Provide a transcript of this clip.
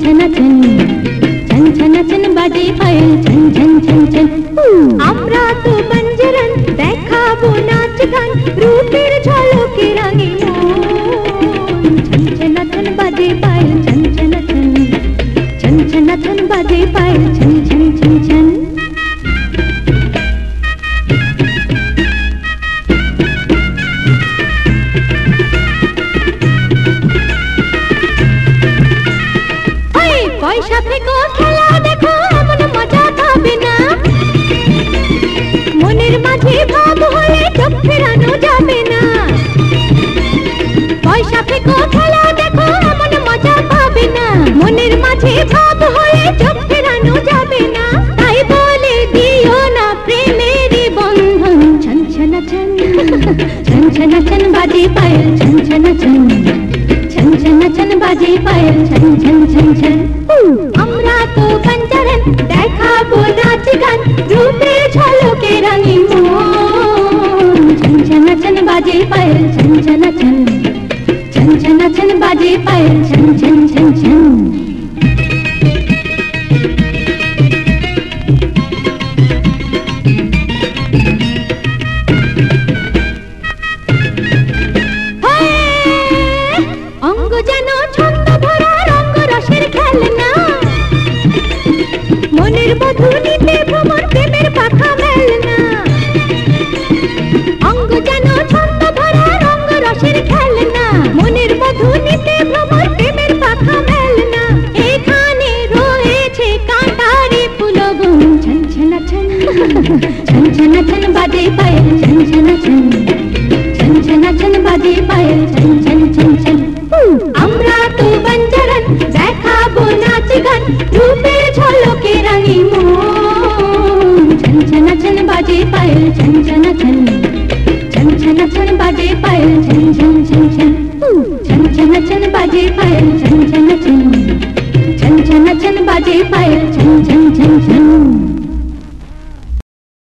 छन छन छन छन छन बाजे पायल छन छन छन छन আমরা তো বঞ্জরন দেখাবো নাচ গান রূপের ঝলকে রাঙে মন ছন ছন ছন বাজে পাयल ছন ছন ছন ছন ছন ছন বাজে পাयल ছন ছন ছন ছন পয়সা থেকে খেলা দেখো এমন মজা পাবে না মনের মাঝে ভাব হলে চোখ ফেরানো যাবে না পয়সা থেকে খেলা দেখো এমন মজা পাবে না মনের মাঝে ভাব হলে চোখ ফেরানো যাবে না তাই বলে দিও না প্রেমের বন্ধন ছন ছন ছন ছন ছন ছন বাজে পাयल ছন ছন ছন छन छन छन बाजे पायल छन छन छन छन আমরা তো বঞ্জরন দেখাবো নাচ গান রূপের ঝলকে রাঙে মন ছন ছন ছন বাজে পাयल छन छन छन छन छन छन बाजे पायल छन छन छन छन